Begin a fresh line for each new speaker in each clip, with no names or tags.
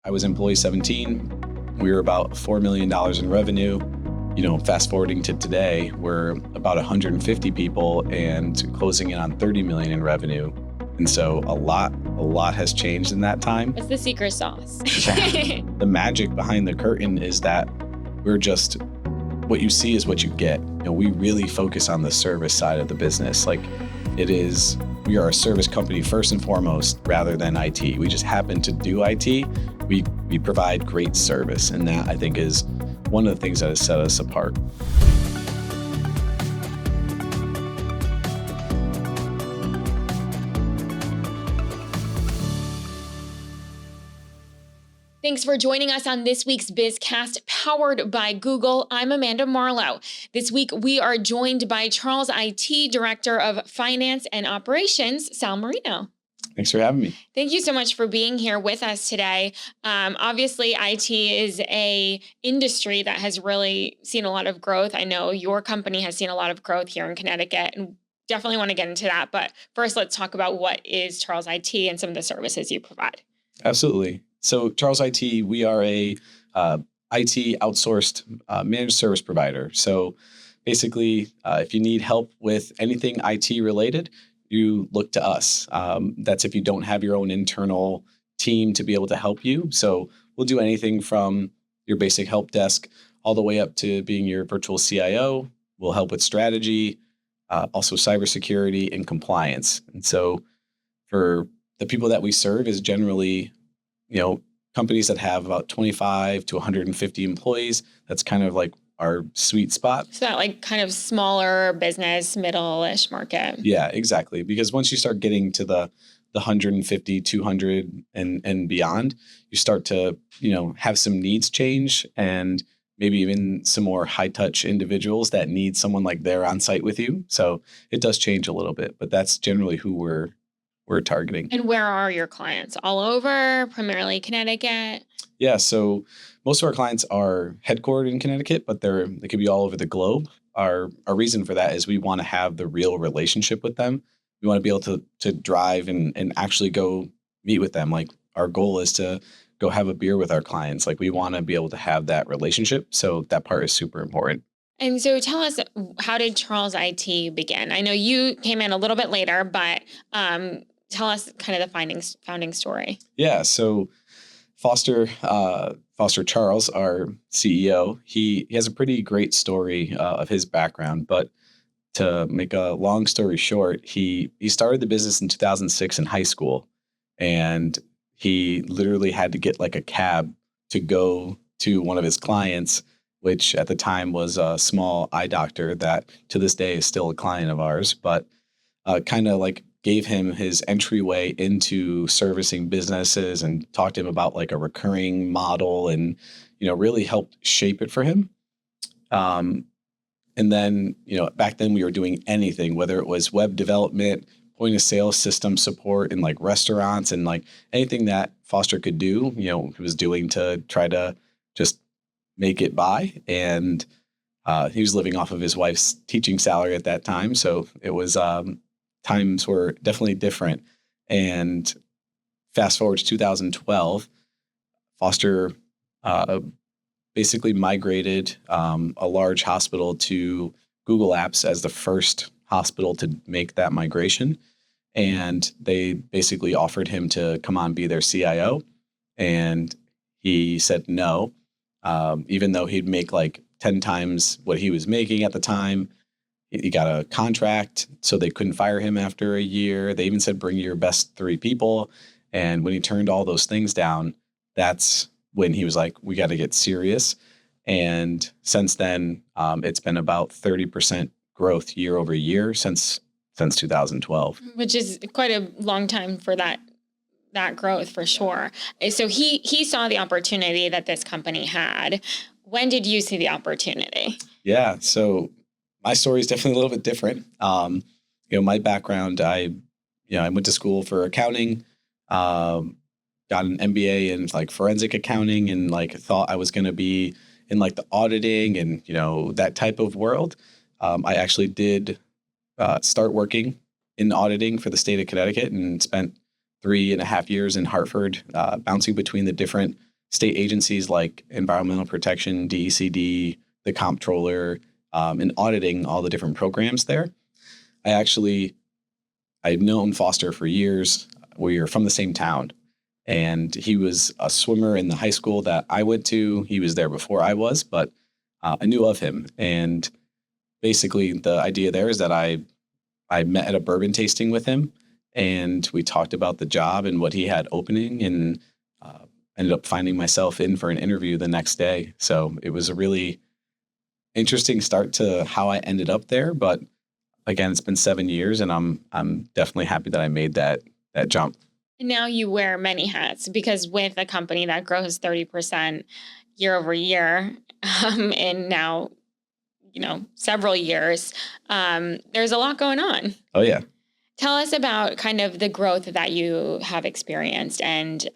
I was employee 17. We were about $4 million in revenue. Fast forwarding to today, we're about 150 people and closing in on 30 million in revenue. And so a lot has changed in that time.
It's the secret sauce.
The magic behind the curtain is that we're just, what you see is what you get. We really focus on the service side of the business. We are a service company first and foremost, rather than IT. We just happen to do IT. We provide great service, and that I think is one of the things that has set us apart.
Thanks for joining us on this week's BizCast, powered by Google. I'm Amanda Marlowe. This week, we are joined by Charles IT Director of Finance and Operations, Sal Marino.
Thanks for having me.
Thank you so much for being here with us today. Obviously, IT is a industry that has really seen a lot of growth. I know your company has seen a lot of growth here in Connecticut, and definitely want to get into that. But first, let's talk about what is Charles IT and some of the services you provide.
Absolutely. So Charles IT, we are a IT outsourced managed service provider. So basically, if you need help with anything IT related, you look to us. That's if you don't have your own internal team to be able to help you. So we'll do anything from your basic help desk all the way up to being your virtual CIO. We'll help with strategy, also cybersecurity and compliance. And so for the people that we serve is generally companies that have about 25 to 150 employees. That's kind of like our sweet spot.
So that kind of smaller business, middle-ish market.
Yeah, exactly. Because once you start getting to the 150, 200 and beyond, you start to, have some needs change and maybe even some more high-touch individuals that need someone like they're on site with you. So it does change a little bit, but that's generally who we're targeting.
And where are your clients? All over, primarily Connecticut?
Yeah, so most of our clients are headquartered in Connecticut, but they could be all over the globe. Our reason for that is we want to have the real relationship with them. We want to be able to drive and actually go meet with them. Our goal is to go have a beer with our clients. We want to be able to have that relationship. So that part is super important.
And so tell us, how did Charles IT begin? I know you came in a little bit later, but tell us kind of the founding story.
Yeah. So Foster Charles, our CEO, he has a pretty great story of his background. But to make a long story short, he started the business in 2006 in high school, and he literally had to get a cab to go to one of his clients, which at the time was a small eye doctor that to this day is still a client of ours, but kind of gave him his entryway into servicing businesses and talked to him about a recurring model and, really helped shape it for him. And then, back then we were doing anything, whether it was web development, point of sale system support in restaurants and anything that Foster could do, he was doing to try to just make it by. And he was living off of his wife's teaching salary at that time. So it was, times were definitely different. And fast forward to 2012, Foster basically migrated a large hospital to Google Apps as the first hospital to make that migration. And they basically offered him to come on, be their CIO. And he said no, even though he'd make 10 times what he was making at the time. He got a contract, so they couldn't fire him after a year. They even said, bring your best 3 people. And when he turned all those things down, that's when he was like, we got to get serious. And since then, it's been about 30% growth year over year since 2012.
Which is quite a long time for that growth, for sure. So he saw the opportunity that this company had. When did you see the opportunity?
Yeah, so my story is definitely a little bit different. My background, I went to school for accounting, got an MBA in forensic accounting, and thought I was going to be in the auditing and that type of world. I actually did start working in auditing for the state of Connecticut and spent 3.5 years in Hartford, bouncing between the different state agencies like Environmental Protection, DECD, the comptroller, and auditing all the different programs there. I've known Foster for years. We are from the same town. And he was a swimmer in the high school that I went to. He was there before I was, but I knew of him. And basically the idea there is that I met at a bourbon tasting with him, and we talked about the job and what he had opening, and ended up finding myself in for an interview the next day. So it was a really interesting start to how I ended up there. But again, it's been 7 years, and I'm definitely happy that I made that jump.
And now you wear many hats, because with a company that grows 30% year over year, and now, several years, there's a lot going on.
Oh, yeah.
Tell us about kind of the growth that you have experienced, and,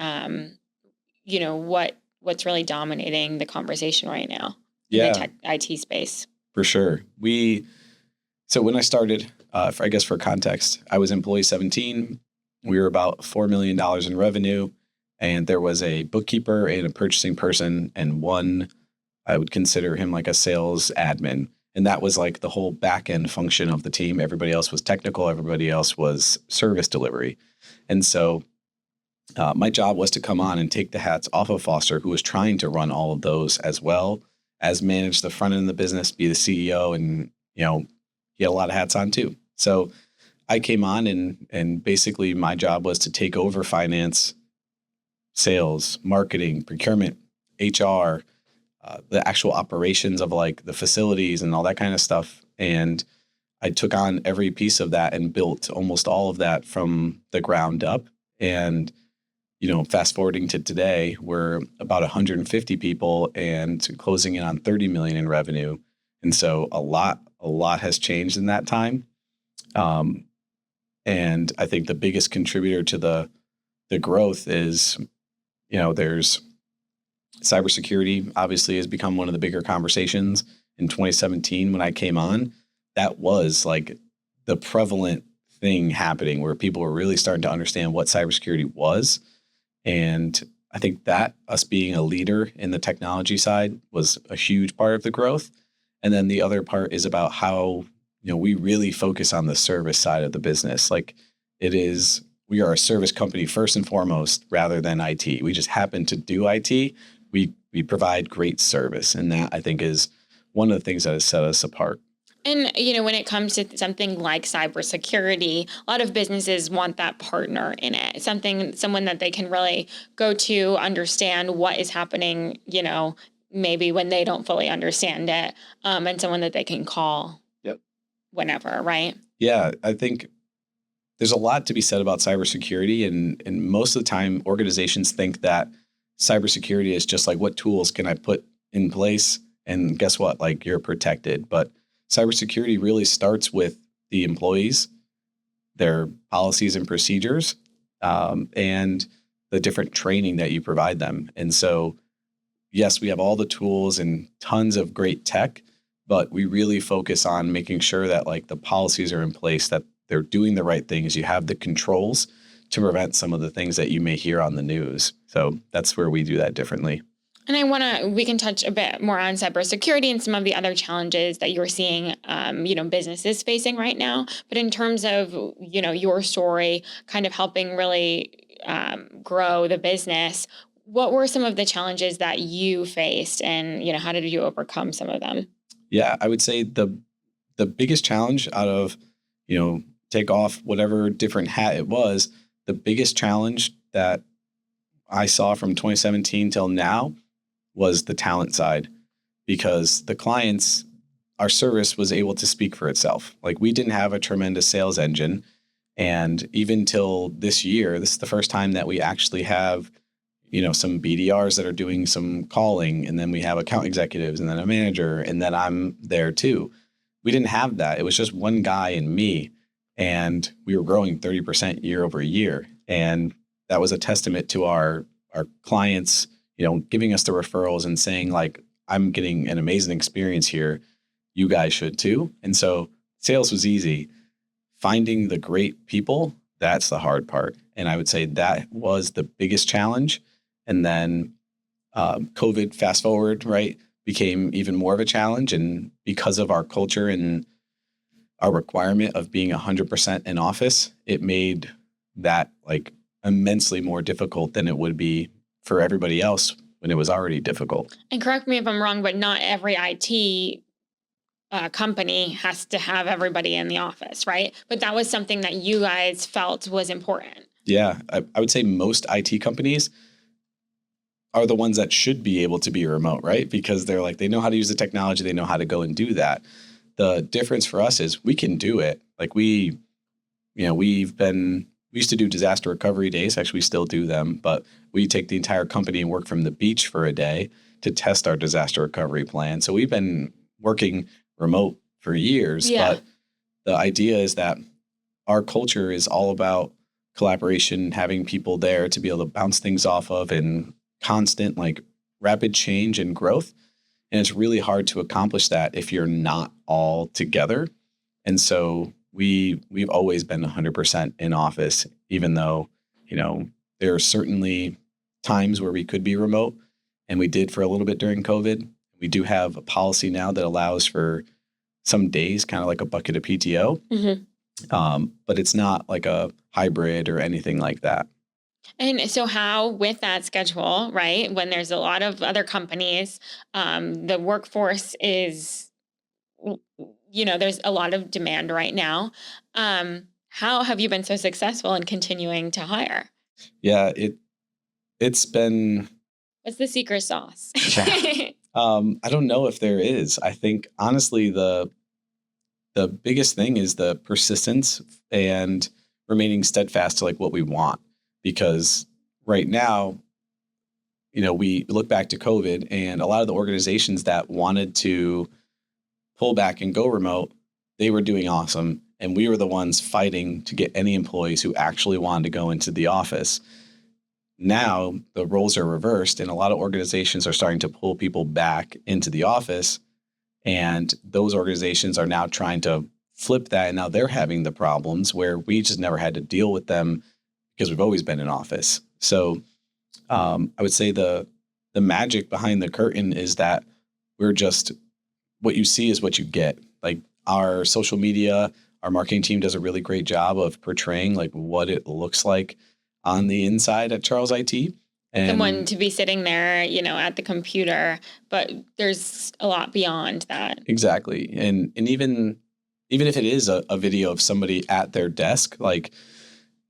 what's really dominating the conversation right now in the tech IT space.
For sure. So when I started, for context, I was employee 17. We were about $4 million in revenue, and there was a bookkeeper and a purchasing person, and one, I would consider him like a sales admin. And that was like the whole back end function of the team. Everybody else was technical. Everybody else was service delivery. And so my job was to come on and take the hats off of Foster, who was trying to run all of those, as well as manage the front end of the business, be the CEO. And, he had a lot of hats on too. So I came on, and basically my job was to take over finance, sales, marketing, procurement, HR, the actual operations of like the facilities and all that kind of stuff. And I took on every piece of that and built almost all of that from the ground up. And, fast forwarding to today, we're about 150 people and closing in on 30 million in revenue. And so a lot has changed in that time. And I think the biggest contributor to the growth is, there's cybersecurity obviously has become one of the bigger conversations. In 2017, when I came on, that was like the prevalent thing happening, where people were really starting to understand what cybersecurity was. And I think that us being a leader in the technology side was a huge part of the growth. And then the other part is about how, we really focus on the service side of the business. Like we are a service company first and foremost, rather than IT. We just happen to do IT. We provide great service. And that, I think, is one of the things that has set us apart.
And, when it comes to something like cybersecurity, a lot of businesses want that partner in it, someone that they can really go to, understand what is happening, maybe when they don't fully understand it, and someone that they can call whenever, right?
Yeah, I think there's a lot to be said about cybersecurity. And most of the time, organizations think that cybersecurity is just like, what tools can I put in place? And guess what? Like, you're protected. But cybersecurity really starts with the employees, their policies and procedures, and the different training that you provide them. And so, yes, we have all the tools and tons of great tech, but we really focus on making sure that like the policies are in place, that they're doing the right things. You have the controls to prevent some of the things that you may hear on the news. So that's where we do that differently.
And we can touch a bit more on cybersecurity and some of the other challenges that you're seeing, businesses facing right now. But in terms of, your story, kind of helping really grow the business, what were some of the challenges that you faced, and, how did you overcome some of them?
Yeah, I would say the biggest challenge out of, take off whatever different hat it was, the biggest challenge that I saw from 2017 till now was the talent side, because the clients, our service was able to speak for itself. Like, we didn't have a tremendous sales engine. And even till this year, this is the first time that we actually have, some BDRs that are doing some calling, and then we have account executives, and then a manager, and then I'm there too. We didn't have that. It was just one guy and me, and we were growing 30% year over year. And that was a testament to our clients, giving us the referrals and saying like, I'm getting an amazing experience here. You guys should too. And so sales was easy. Finding the great people, that's the hard part. And I would say that was the biggest challenge. And then COVID, fast forward, right, became even more of a challenge. And because of our culture and our requirement of being 100% in office, it made that like immensely more difficult than it would be for everybody else when it was already difficult.
And correct me if I'm wrong, but not every IT company has to have everybody in the office, right? But that was something that you guys felt was important.
Yeah, I would say most IT companies are the ones that should be able to be remote, right? Because they're like, they know how to use the technology, they know how to go and do that. The difference for us is we can do it. Like we used to do disaster recovery days. Actually, we still do them, but we take the entire company and work from the beach for a day to test our disaster recovery plan. So we've been working remote for years, but the idea is that our culture is all about collaboration, having people there to be able to bounce things off of, and constant like rapid change and growth. And it's really hard to accomplish that if you're not all together. And so we've always been 100% in office, even though, there are certainly times where we could be remote, and we did for a little bit during COVID. We do have a policy now that allows for some days, kind of like a bucket of PTO. But it's not like a hybrid or anything like that.
And so how, with that schedule, right, when there's a lot of other companies, the workforce is, there's a lot of demand right now. How have you been so successful in continuing to hire?
Yeah, it's been.
What's the secret sauce?
Yeah. I don't know if there is. I think honestly, the biggest thing is the persistence and remaining steadfast to like what we want. Because right now, we look back to COVID, and a lot of the organizations that wanted to pull back and go remote, they were doing awesome. And we were the ones fighting to get any employees who actually wanted to go into the office. Now the roles are reversed, and a lot of organizations are starting to pull people back into the office. And those organizations are now trying to flip that. And now they're having the problems where we just never had to deal with them because we've always been in office. So I would say the magic behind the curtain is that we're just, what you see is what you get. Like our social media, our marketing team does a really great job of portraying like what it looks like on the inside at Charles IT. And
someone to be sitting there, at the computer, but there's a lot beyond that.
Exactly. And even if it is a video of somebody at their desk, like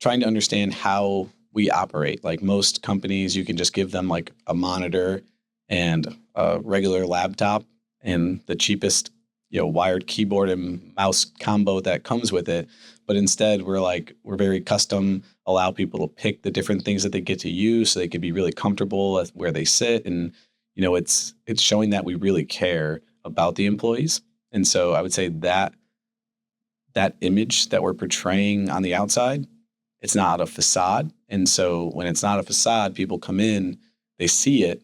trying to understand how we operate. Like most companies, you can just give them like a monitor and a regular laptop and the cheapest, wired keyboard and mouse combo that comes with it. But instead, we're very custom, allow people to pick the different things that they get to use so they can be really comfortable at where they sit. And, it's showing that we really care about the employees. And so I would say that image that we're portraying on the outside, it's not a facade. And so when it's not a facade, people come in, they see it,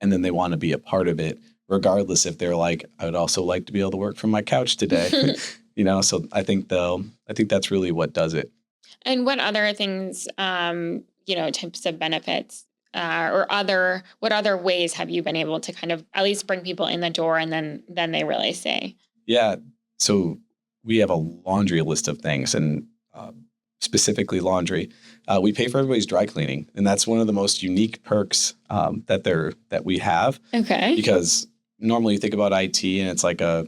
and then they want to be a part of it, regardless if they're like, I would also like to be able to work from my couch today. So I think that's really what does it.
And what other things, types of benefits or what other ways have you been able to kind of at least bring people in the door and then they really say?
Yeah. So we have a laundry list of things, and specifically laundry. We pay for everybody's dry cleaning, and that's one of the most unique perks that we have.
Okay.
Because normally you think about IT and it's like a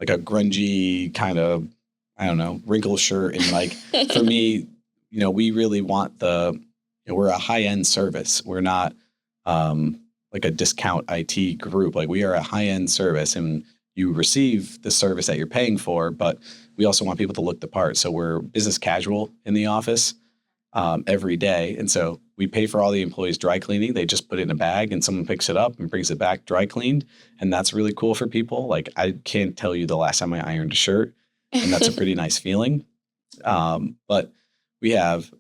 grungy kind of, I don't know, wrinkle shirt. And like, for me, we really want we're a high-end service. We're not like a discount IT group. Like we are a high-end service, and you receive the service that you're paying for, but we also want people to look the part. So we're business casual in the office every day. And so we pay for all the employees' dry cleaning. They just put it in a bag and someone picks it up and brings it back dry cleaned. And that's really cool for people. Like I can't tell you the last time I ironed a shirt, and that's a pretty nice feeling. But we have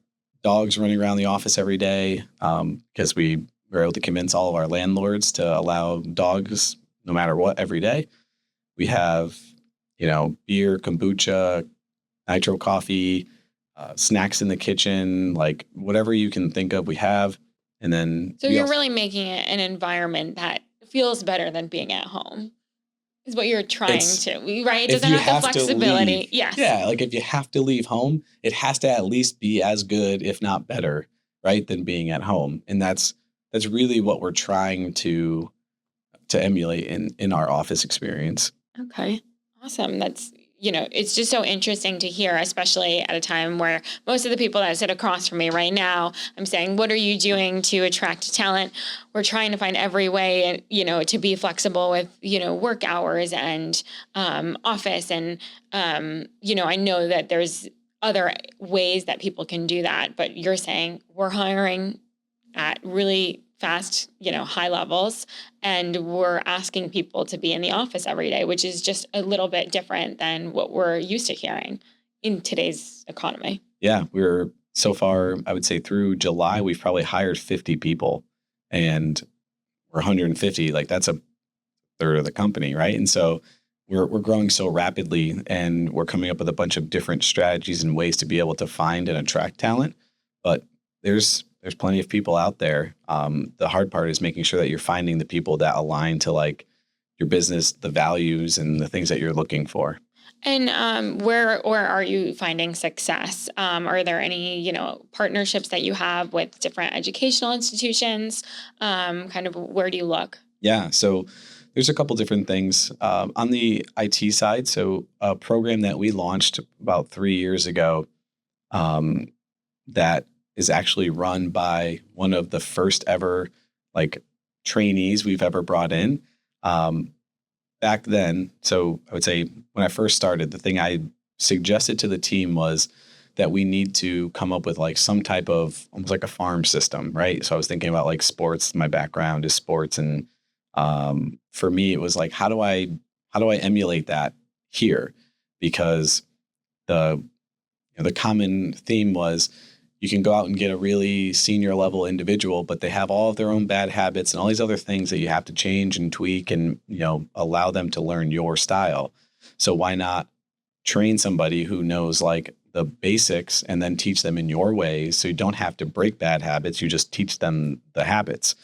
dogs running around the office every day because we were able to convince all of our landlords to allow dogs no matter what every day. We have, beer, kombucha, nitro coffee, snacks in the kitchen, like whatever you can think of, we have. And then
So you're really making it an environment that feels better than being at home is what you're trying
it's
to, right? It
if
doesn't
you
have the
have to
flexibility.
leave,
Yes.
yeah, like if you have to leave home, it has to at least be as good, if not better, right, than being at home. And that's really what we're trying to emulate in our office experience.
Okay. Awesome. That's, it's just so interesting to hear, especially at a time where most of the people that sit across from me right now, I'm saying, what are you doing to attract talent? We're trying to find every way, to be flexible with, work hours and office. And, I know that there's other ways that people can do that, but you're saying we're hiring at really fast, high levels. And we're asking people to be in the office every day, which is just a little bit different than what we're used to hearing in today's economy.
Yeah, we're so far, I would say through July, we've probably hired 50 people, and we're 150. Like that's a third of the company, right? And so we're growing so rapidly, and we're coming up with a bunch of different strategies and ways to be able to find and attract talent. But there's plenty of people out there. The hard part is making sure that you're finding the people that align to like your business, the values, and the things that you're looking for.
And where are you finding success? Are there any, partnerships that you have with different educational institutions? Kind of where do you look?
Yeah, so there's a couple different things on the IT side. So a program that we launched about 3 years ago um, that is actually run by one of the first ever like trainees we've ever brought in. Um, Back then, so I would say when I first started, the thing I suggested to the team was that we need to come up with like some type of almost like a farm system, right? So I was thinking about like sports. My background is sports, and for me, it was like, how do I emulate that here? Because the the common theme was you can go out and get a really senior level individual, but they have all of their own bad habits and all these other things that you have to change and tweak and, allow them to learn your style. So why not train somebody who knows like the basics and then teach them in your ways so you don't have to break bad habits. You just teach them the habits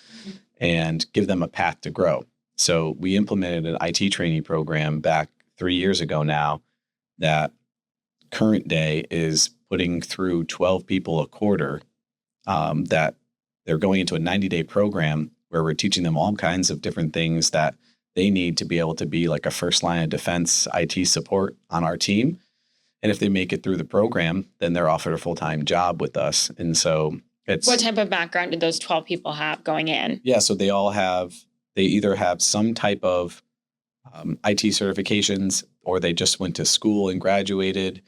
and give them a path to grow. So we implemented an IT trainee program back 3 years ago now that current day is putting through 12 people a quarter, that they're going into a 90-day program where we're teaching them all kinds of different things that they need to be able to be like a first line of defense IT support on our team. And if they make it through the program, then they're offered a full-time job with us. And so
what type of background did those 12 people have going in?
Yeah, so they either have some type of IT certifications, or they just went to school and graduated.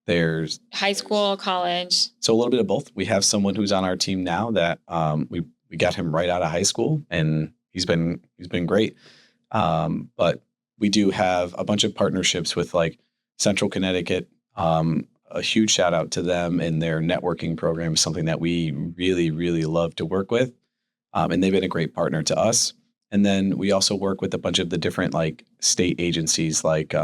There's
high school, college.
So a little bit of both. We have someone who's on our team now that we got him right out of high school, and he's been great. But we do have a bunch of partnerships with like Central Connecticut. A huge shout out to them, and their networking program is something that we really, really love to work with. And they've been a great partner to us. And then we also work with a bunch of the different like state agencies like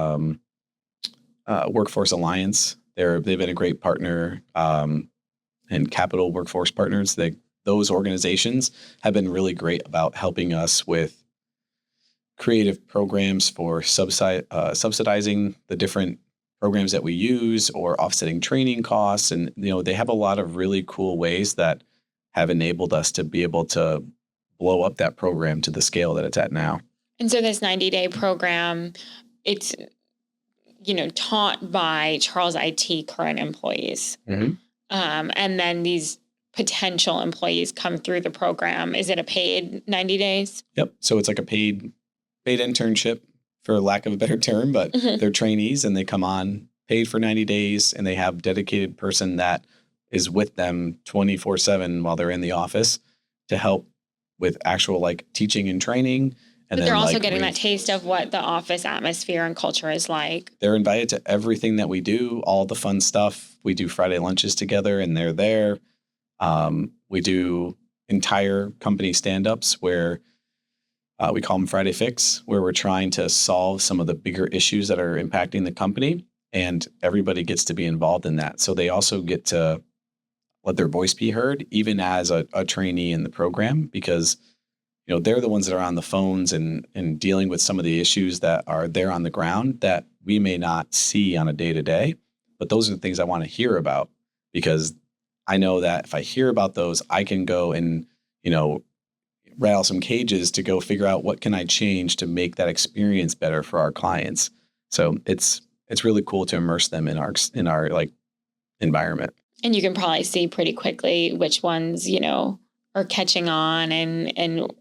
Workforce Alliance. They've been a great partner, and Capital Workforce Partners. Those organizations have been really great about helping us with creative programs for subsidizing the different programs that we use or offsetting training costs. And, they have a lot of really cool ways that have enabled us to be able to blow up that program to the scale that it's at now.
And so this 90-day program, it's, taught by Charles IT current employees.
Mm-hmm.
And then these potential employees come through the program. Is it a paid 90 days?
Yep. So it's like a paid internship, for lack of a better term, but they're trainees and they come on paid for 90 days and they have dedicated person that is with them 24/7 while they're in the office to help with actual like teaching and training. And
but they're also getting that taste of what the office atmosphere and culture is like.
They're invited to everything that we do, all the fun stuff. We do Friday lunches together and they're there. We do entire company stand-ups where we call them Friday Fix, where we're trying to solve some of the bigger issues that are impacting the company, and everybody gets to be involved in that. So they also get to let their voice be heard, even as a trainee in the program, because they're the ones that are on the phones and dealing with some of the issues that are there on the ground that we may not see on a day to day. But those are the things I want to hear about, because I know that if I hear about those, I can go and, rattle some cages to go figure out what can I change to make that experience better for our clients. So it's really cool to immerse them in our like environment.
And you can probably see pretty quickly which ones, are catching on, and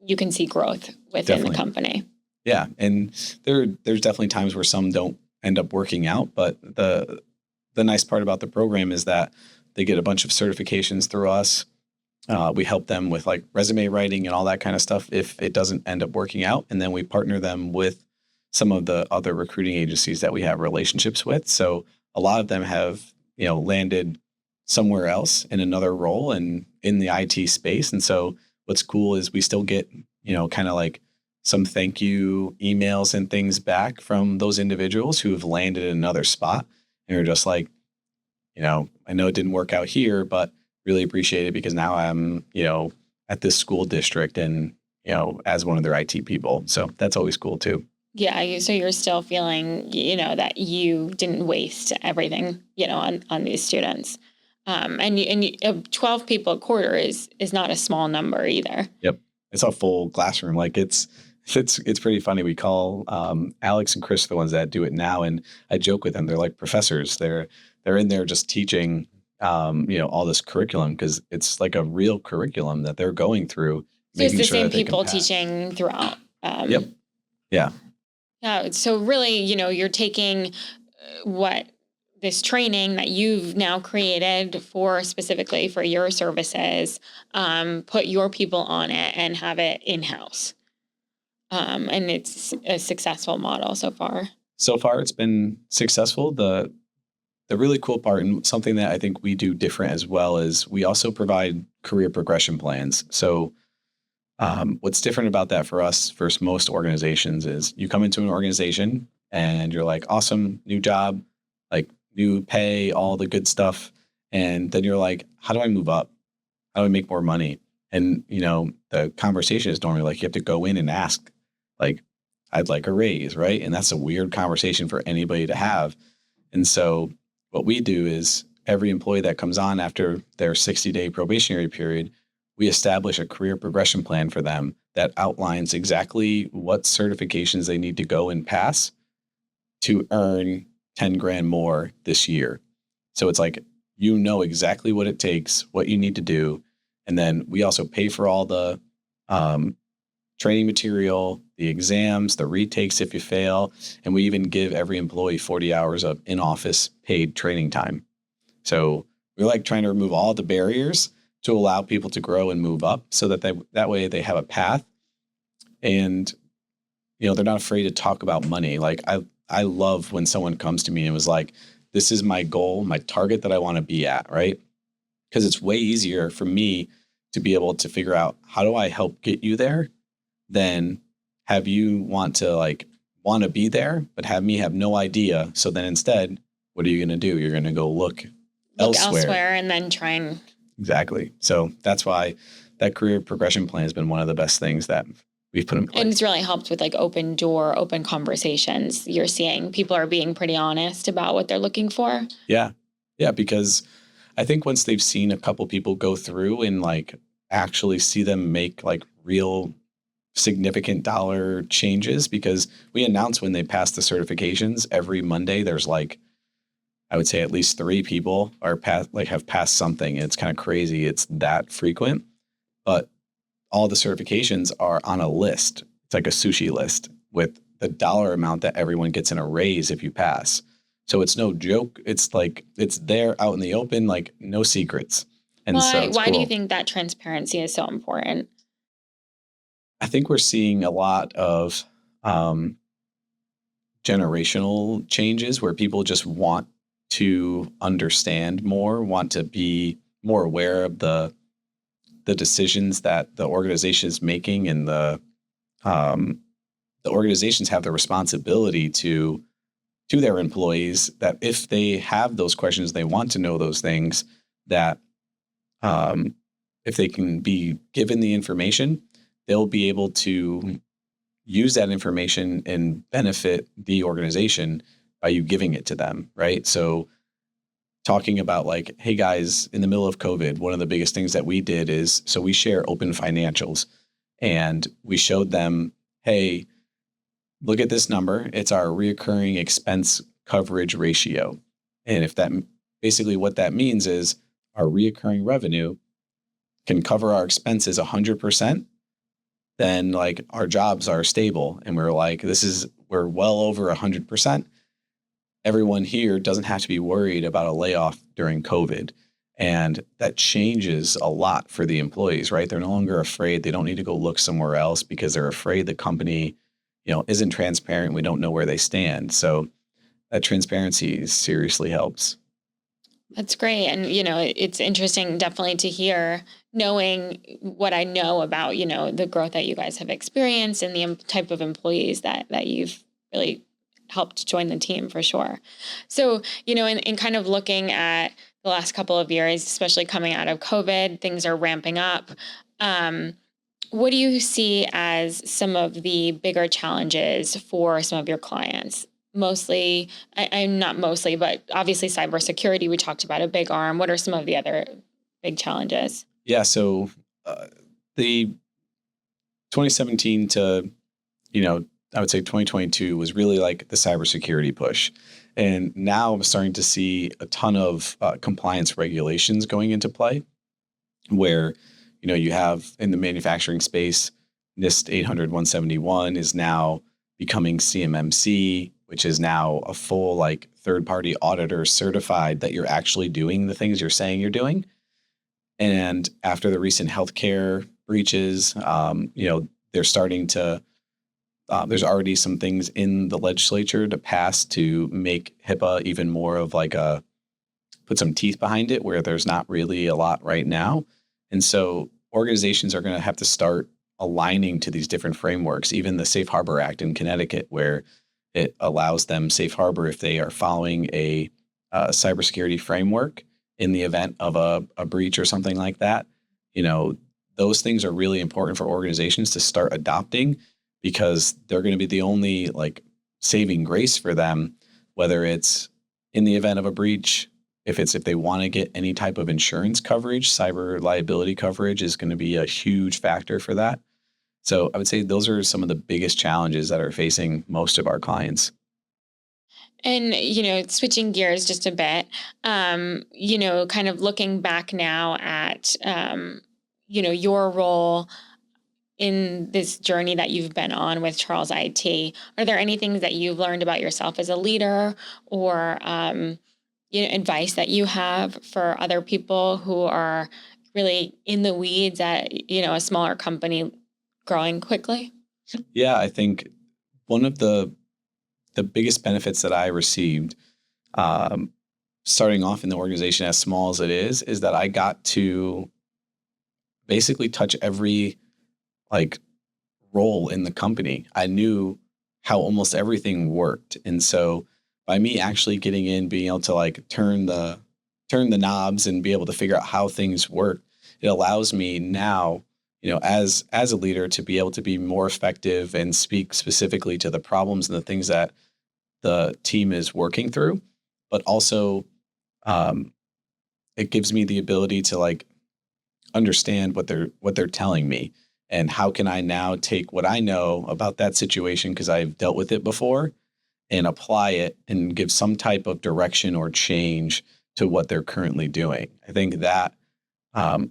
you can see growth within the company.
Yeah. And there's definitely times where some don't end up working out, but the nice part about the program is that they get a bunch of certifications through us. We help them with like resume writing and all that kind of stuff if it doesn't end up working out. And then we partner them with some of the other recruiting agencies that we have relationships with. So a lot of them have, landed somewhere else in another role and in the IT space. And so what's cool is we still get, kind of like some thank you emails and things back from those individuals who have landed in another spot. And are just like, I know it didn't work out here, but really appreciate it because now I'm, at this school district and, as one of their IT people. So that's always cool too.
Yeah. So you're still feeling, that you didn't waste everything, on these students. And 12 people a quarter is not a small number either.
Yep. It's a full classroom. Like it's pretty funny. We call Alex and Chris the ones that do it now. And I joke with them. They're like professors. They're in there just teaching, all this curriculum because it's like a real curriculum that they're going through.
So it's the same people teaching throughout.
Yep. Yeah.
Yeah. So really, you're taking what this training that you've now created specifically for your services, put your people on it and have it in-house. And it's a successful model so far.
So far, it's been successful. The really cool part, and something that I think we do different as well, is we also provide career progression plans. So what's different about that for us versus most organizations is you come into an organization and you're like, awesome, new job, like new pay, all the good stuff. And then you're like, how do I move up? How do I make more money? And, the conversation is normally like, you have to go in and ask, like, I'd like a raise, right? And that's a weird conversation for anybody to have. And so what we do is every employee that comes on after their 60-day probationary period, we establish a career progression plan for them that outlines exactly what certifications they need to go and pass to earn 10 grand more this year. So it's like, exactly what it takes, what you need to do. And then we also pay for all the training material, the exams, the retakes if you fail. And we even give every employee 40 hours of in-office paid training time. So we're like trying to remove all the barriers to allow people to grow and move up so that that way they have a path. And, they're not afraid to talk about money. Like I love when someone comes to me and was like, this is my goal, my target that I want to be at, right? Because it's way easier for me to be able to figure out how do I help get you there than have you want to be there, but have me have no idea. So then instead, what are you going to do? You're going to go look elsewhere
and then try and.
Exactly. So that's why that career progression plan has been one of the best things that we've put in place.
And it's really helped with like open conversations. You're seeing people are being pretty honest about what they're looking for.
Yeah. Yeah. Because I think once they've seen a couple people go through and like actually see them make like real significant dollar changes, because we announce when they pass the certifications every Monday, there's like, I would say at least 3 people have passed something. It's kind of crazy. It's that frequent, but all the certifications are on a list. It's like a sushi list with the dollar amount that everyone gets in a raise if you pass. So it's no joke. It's like, it's there out in the open, like no secrets. And
why do you think that transparency is so important?
I think we're seeing a lot of generational changes where people just want to understand more, want to be more aware of the decisions that the organization is making, and the organizations have the responsibility to their employees that if they have those questions, they want to know those things, that um, if they can be given the information, they'll be able to use that information and benefit the organization by you giving it to them, right? So talking about like, hey guys, in the middle of COVID, one of the biggest things that we did is, so we share open financials and we showed them, hey, look at this number. It's our reoccurring expense coverage ratio. And if that, basically what that means is our reoccurring revenue can cover our expenses 100%, then like our jobs are stable. And we're like, we're well over 100%. Everyone here doesn't have to be worried about a layoff during COVID. And that changes a lot for the employees, right? They're no longer afraid. They don't need to go look somewhere else because they're afraid the company, isn't transparent. We don't know where they stand. So that transparency seriously helps.
That's great. And, it's interesting definitely to hear, knowing what I know about, the growth that you guys have experienced and the type of employees that you've really helped join the team for sure. So, in kind of looking at the last couple of years, especially coming out of COVID, things are ramping up. What do you see as some of the bigger challenges for some of your clients? Mostly, I'm not mostly, but obviously cybersecurity, we talked about a big arm. What are some of the other big challenges?
Yeah. So the 2017 to, I would say 2022 was really like the cybersecurity push. And now I'm starting to see a ton of compliance regulations going into play where, you have in the manufacturing space, NIST 800-171 is now becoming CMMC, which is now a full like third-party auditor certified that you're actually doing the things you're saying you're doing. And after the recent healthcare breaches, they're starting to, there's already some things in the legislature to pass to make HIPAA even more of like put some teeth behind it where there's not really a lot right now. And so organizations are going to have to start aligning to these different frameworks, even the Safe Harbor Act in Connecticut, where it allows them safe harbor if they are following a cybersecurity framework in the event of a breach or something like that. Those things are really important for organizations to start adopting because they're going to be the only like saving grace for them, whether it's in the event of a breach, if they want to get any type of insurance coverage, cyber liability coverage is going to be a huge factor for that. So I would say those are some of the biggest challenges that are facing most of our clients.
And, switching gears just a bit, kind of looking back now at, your role in this journey that you've been on with Charles IT, are there any things that you've learned about yourself as a leader or, advice that you have for other people who are really in the weeds at, a smaller company growing quickly?
Yeah, I think one of the biggest benefits that I received starting off in the organization as small as it is that I got to basically touch every like role in the company. I knew how almost everything worked. And so by me actually getting in, being able to like turn the knobs and be able to figure out how things work, it allows me now, as a leader to be able to be more effective and speak specifically to the problems and the things that the team is working through, but also it gives me the ability to like understand what they're telling me and how can I now take what I know about that situation because I've dealt with it before and apply it and give some type of direction or change to what they're currently doing. I think that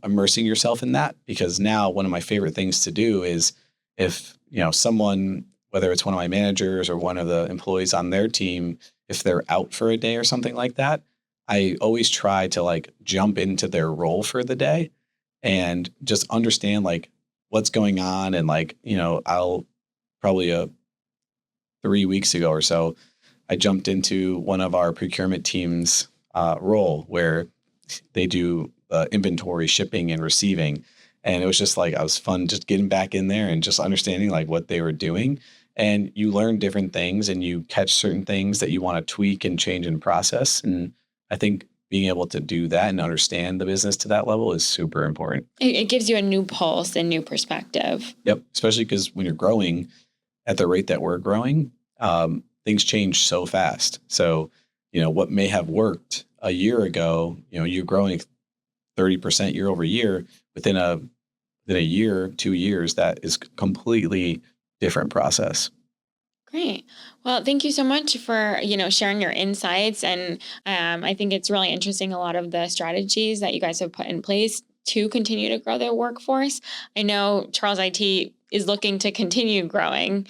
immersing yourself in that, because now one of my favorite things to do is if, someone, whether it's one of my managers or one of the employees on their team, if they're out for a day or something like that, I always try to like jump into their role for the day and just understand like what's going on. And like, I'll probably 3 weeks ago or so, I jumped into one of our procurement team's role where they do inventory shipping and receiving. And it was just like, I was fun just getting back in there and just understanding like what they were doing. And you learn different things and you catch certain things that you want to tweak and change in process. And I think being able to do that and understand the business to that level is super important.
It gives you a new pulse and new perspective.
Yep. Especially because when you're growing at the rate that we're growing, things change so fast. So, what may have worked a year ago, you're growing 30% year over year within a year, 2 years, that is completely different process.
Great. Well, thank you so much for, sharing your insights. And I think it's really interesting, a lot of the strategies that you guys have put in place to continue to grow their workforce. I know Charles IT is looking to continue growing.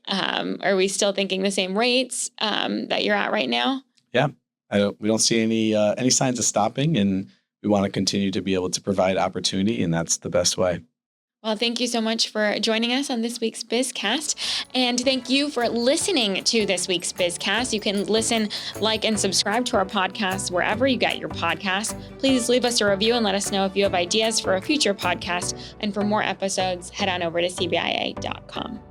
Are we still thinking the same rates that you're at right now?
Yeah. We don't see any signs of stopping, and we want to continue to be able to provide opportunity, and that's the best way.
Well, thank you so much for joining us on this week's BizCast. And thank you for listening to this week's BizCast. You can listen, like, and subscribe to our podcast wherever you get your podcasts. Please leave us a review and let us know if you have ideas for a future podcast. And for more episodes, head on over to CBIA.com.